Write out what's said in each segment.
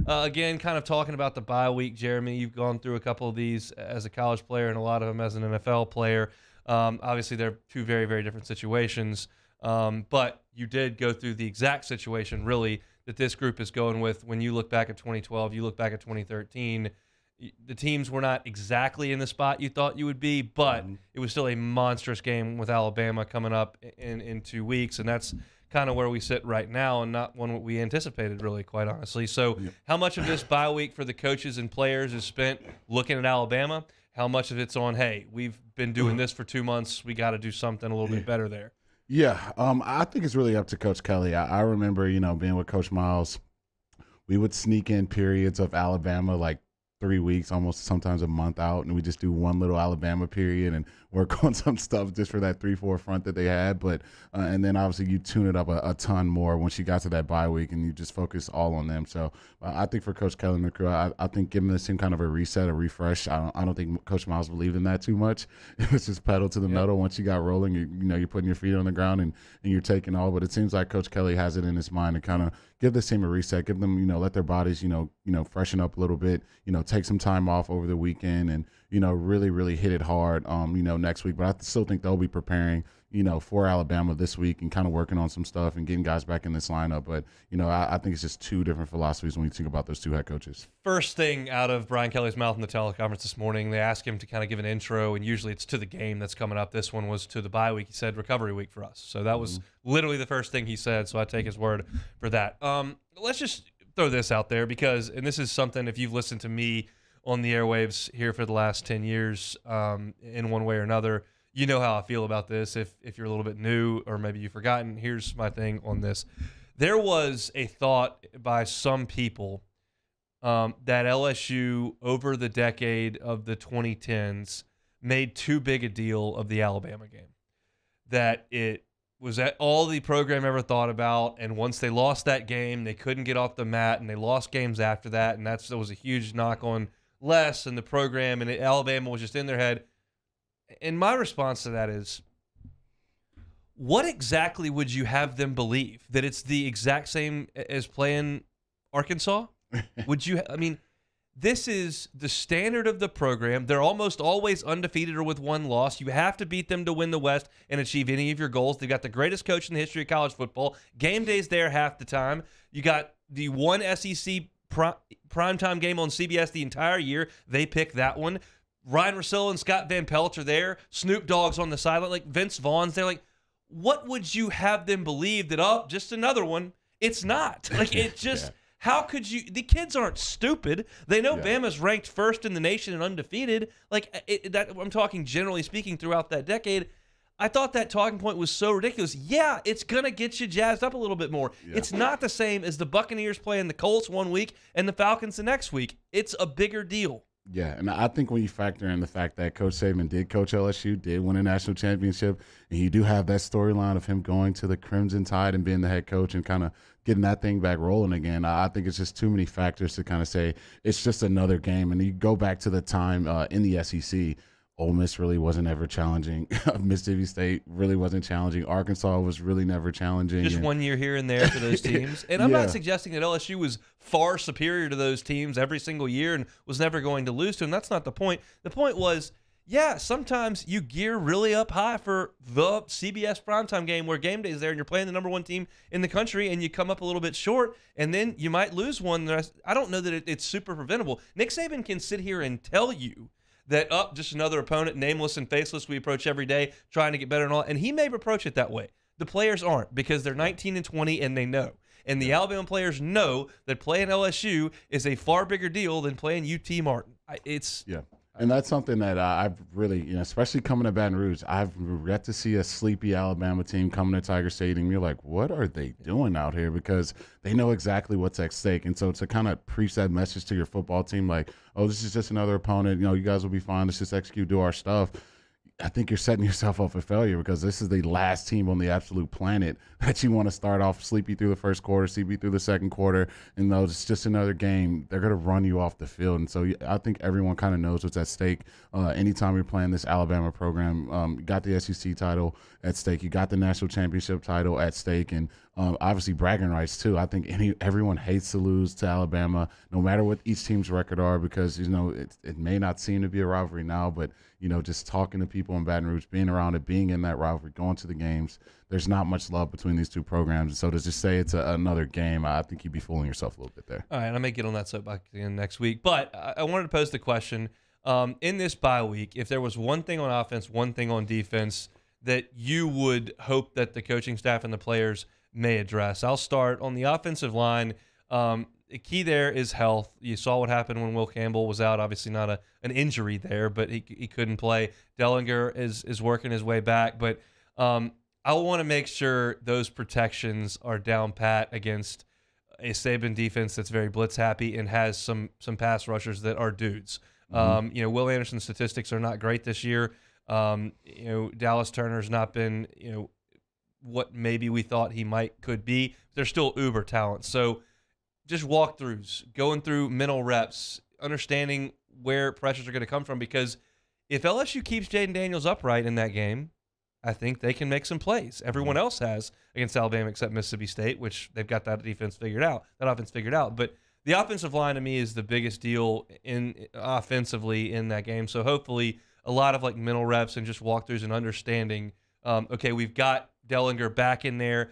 Again, kind of talking about the bye week, Jeremy. You've gone through a couple of these as a college player and a lot of them as an NFL player. Obviously, they're two very, very different situations. But you did go through the exact situation, really, that this group is going with. When you look back at 2012, you look back at 2013, the teams were not exactly in the spot you thought you would be, but it was still a monstrous game with Alabama coming up in 2 weeks, and that's kind of where we sit right now, and not one what we anticipated, really, quite honestly. So how much of this bye week for the coaches and players is spent looking at Alabama? How much of it's on, hey, we've been doing this for 2 months, we got to do something a little bit better there? Yeah, I think it's really up to Coach Kelly. I remember, being with Coach Miles, we would sneak in periods of Alabama like 3 weeks, almost sometimes a month out, and we just do one little Alabama period and work on some stuff just for that 3-4 front that they had. But and then obviously you tune it up a ton more once you got to that bye week, and you just focus all on them. So I think for Coach Kelly and the crew, I think giving this team kind of a reset, a refresh. I don't think Coach Miles believed in that too much. It was just pedal to the metal. Once you got rolling, you're putting your feet on the ground and you're taking all. But it seems like Coach Kelly has it in his mind to kind of give this team a reset, give them, let their bodies, freshen up a little bit, take some time off over the weekend and, really, really hit it hard, next week. But I still think they'll be preparing, for Alabama this week and kind of working on some stuff and getting guys back in this lineup. But, I think it's just two different philosophies when you think about those two head coaches. First thing out of Brian Kelly's mouth in the teleconference this morning, they asked him to kind of give an intro, and usually it's to the game that's coming up. This one was to the bye week. He said recovery week for us. So that was literally the first thing he said, so I take his word for that. Let's just throw this out there because, and this is something, if you've listened to me on the airwaves here for the last 10 years in one way or another, you know how I feel about this. If you're a little bit new or maybe you've forgotten, here's my thing on this. There was a thought by some people that LSU over the decade of the 2010s made too big a deal of the Alabama game. That it was all the program ever thought about, and once they lost that game, they couldn't get off the mat, and they lost games after that, and that was a huge knock on Les and the program, and Alabama was just in their head. And my response to that is, what exactly would you have them believe? That it's the exact same as playing Arkansas? Would you? I mean, this is the standard of the program. They're almost always undefeated or with one loss. You have to beat them to win the West and achieve any of your goals. They've got the greatest coach in the history of college football. Game day's there half the time. You got the one SEC primetime game on CBS the entire year. They pick that one. Ryan Russillo and Scott Van Pelt are there. Snoop Dogg's on the sideline. Like Vince Vaughn's there. Like, what would you have them believe that, oh, just another one? It's not. Like, it just, how could you? The kids aren't stupid. They know Bama's ranked first in the nation and undefeated. Like, I'm talking generally speaking throughout that decade. I thought that talking point was so ridiculous. Yeah, it's going to get you jazzed up a little bit more. Yeah. It's not the same as the Buccaneers playing the Colts one week and the Falcons the next week. It's a bigger deal. Yeah, and I think when you factor in the fact that Coach Saban did coach LSU, did win a national championship, and you do have that storyline of him going to the Crimson Tide and being the head coach and kind of getting that thing back rolling again, I think it's just too many factors to kind of say it's just another game. And you go back to the time in the SEC, Ole Miss really wasn't ever challenging. Mississippi State really wasn't challenging. Arkansas was really never challenging. Just 1 year here and there for those teams. And I'm not suggesting that LSU was far superior to those teams every single year and was never going to lose to them. That's not the point. The point was, yeah, sometimes you gear really up high for the CBS primetime game where game day is there and you're playing the number one team in the country and you come up a little bit short and then you might lose one. I don't know that it's super preventable. Nick Saban can sit here and tell you that, just another opponent, nameless and faceless, we approach every day trying to get better and all. And he may approach it that way. The players aren't because they're 19 and 20 and they know. And the Alabama players know that playing LSU is a far bigger deal than playing UT Martin. And that's something that I've really, especially coming to Baton Rouge, I've yet to see a sleepy Alabama team coming to Tiger Stadium. You're like, what are they doing out here? Because they know exactly what's at stake. And so to kind of preach that message to your football team, like, oh, this is just another opponent. You guys will be fine. Let's just execute, do our stuff. I think you're setting yourself up for failure because this is the last team on the absolute planet that you want to start off sleepy through the first quarter, sleepy through the second quarter, and though it's just another game, they're going to run you off the field. And so I think everyone kind of knows what's at stake. Anytime you're playing this Alabama program, you got the SEC title at stake, you got the national championship title at stake, and obviously bragging rights too. I think everyone hates to lose to Alabama, no matter what each team's record are, because it may not seem to be a rivalry now, but just talking to people in Baton Rouge, being around it, being in that rivalry, going to the games, there's not much love between these two programs. And so to just say it's another game, I think you'd be fooling yourself a little bit there. All right, I may get on that soapbox again next week, but I wanted to pose the question. In this bye week, if there was one thing on offense, one thing on defense that you would hope that the coaching staff and the players may address, I'll start on the offensive line. The key there is health. You saw what happened when Will Campbell was out. Obviously not an injury there, but he couldn't play. Dellinger is working his way back, but I want to make sure those protections are down pat against a Saban defense that's very blitz happy and has some pass rushers that are dudes. Will Anderson's statistics are not great this year. Dallas Turner's not been, what maybe we thought he could be. They're still uber talent. So just walkthroughs, going through mental reps, understanding where pressures are going to come from, because if LSU keeps Jaden Daniels upright in that game, I think they can make some plays. Everyone else has against Alabama except Mississippi State, which they've got that offense figured out. But the offensive line to me is the biggest deal offensively in that game. So hopefully a lot of mental reps and just walkthroughs and understanding. Okay, we've got Dellinger back in there.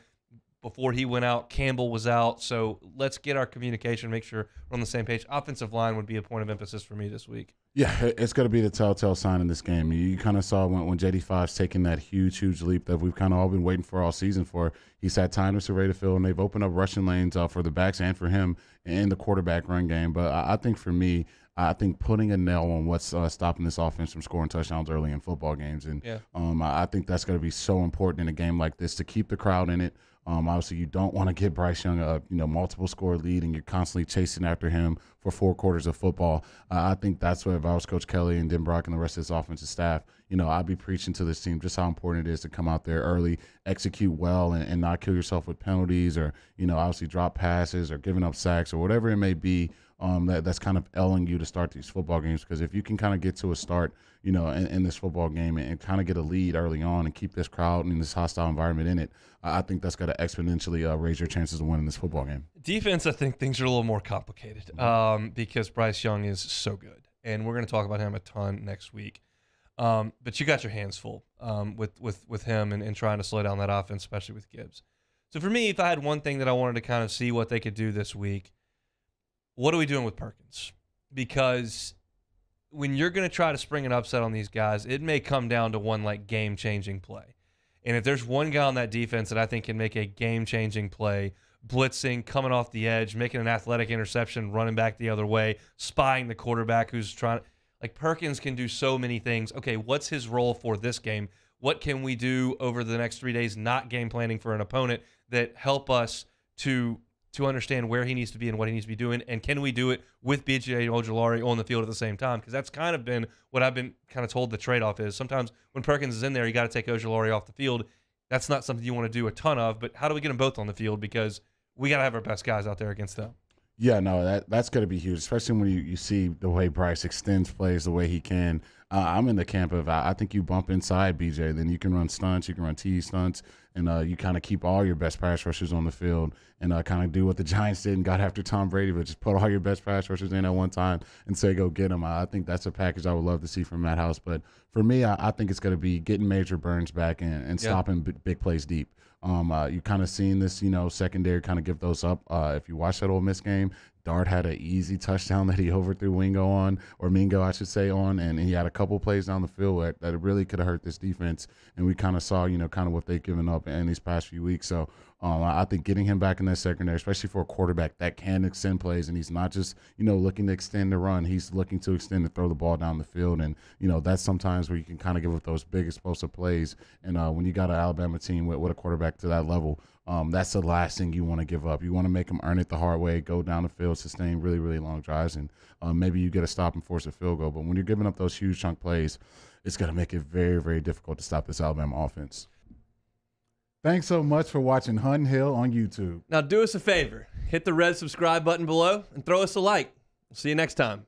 Before he went out, Campbell was out. So let's get our communication, make sure we're on the same page. Offensive line would be a point of emphasis for me this week. Yeah, it's going to be the telltale sign in this game. You kind of saw when JD5's taking that huge leap that we've kind of all been waiting for all season for. He's had time to survey the field, and they've opened up rushing lanes for the backs and for him in the quarterback run game. But I think for me, I think putting a nail on what's stopping this offense from scoring touchdowns early in football games. And I think that's going to be so important in a game like this to keep the crowd in it. Obviously, you don't want to get Bryce Young a multiple score lead, and you're constantly chasing after him for 4 quarters of football. I think that's what, if I was Coach Kelly and Dan Brock and the rest of his offensive staff, I'd be preaching to this team just how important it is to come out there early, execute well, and not kill yourself with penalties or obviously drop passes or giving up sacks or whatever it may be. That's kind of ailing you to start these football games, because if you can kind of get to a start, in this football game and kind of get a lead early on and keep this crowd and this hostile environment in it, I think that's going to exponentially raise your chances of winning this football game. Defense, I think things are a little more complicated because Bryce Young is so good, and we're going to talk about him a ton next week. But you got your hands full with him and trying to slow down that offense, especially with Gibbs. So for me, if I had one thing that I wanted to kind of see what they could do this week, what are we doing with Perkins? Because when you're going to try to spring an upset on these guys, it may come down to one game-changing play. And if there's one guy on that defense that I think can make a game-changing play, blitzing, coming off the edge, making an athletic interception, running back the other way, spying the quarterback who's trying – Perkins can do so many things. Okay, what's his role for this game? What can we do over the next 3 days, not game planning for an opponent, that help us to understand where he needs to be and what he needs to be doing, and can we do it with B.J. Ojulari on the field at the same time? Because that's kind of been what I've been kind of told the trade-off is. Sometimes when Perkins is in there, you got to take Ojulari off the field. That's not something you want to do a ton of, but how do we get them both on the field? Because we got to have our best guys out there against them. Yeah, no, that's going to be huge, especially when you see the way Bryce extends plays the way he can. I'm in the camp of I think you bump inside BJ, then you can run stunts, you can run TE stunts, and you kind of keep all your best pass rushers on the field and kind of do what the Giants did and got after Tom Brady, but just put all your best pass rushers in at one time and say go get them. I think that's a package I would love to see from Matt House. But for me, I think it's going to be getting Major Burns back and stopping big plays deep. You kind of seen this, secondary kind of give those up. If you watch that Ole Miss game, Dart had an easy touchdown that he overthrew Mingo, I should say, and he had a couple plays down the field that really could have hurt this defense. And we kind of saw, kind of what they've given up in these past few weeks. So I think getting him back in that secondary, especially for a quarterback that can extend plays, and he's not just, looking to extend the run. He's looking to extend and throw the ball down the field. And, that's sometimes where you can kind of give up those big explosive plays. And when you got an Alabama team with a quarterback to that level, that's the last thing you want to give up. You want to make them earn it the hard way, go down the field, sustain really, really long drives, and maybe you get a stop and force a field goal. But when you're giving up those huge chunk plays, it's going to make it very, very difficult to stop this Alabama offense. Thanks so much for watching Hunt Hill on YouTube. Now do us a favor. Hit the red subscribe button below and throw us a like. We'll see you next time.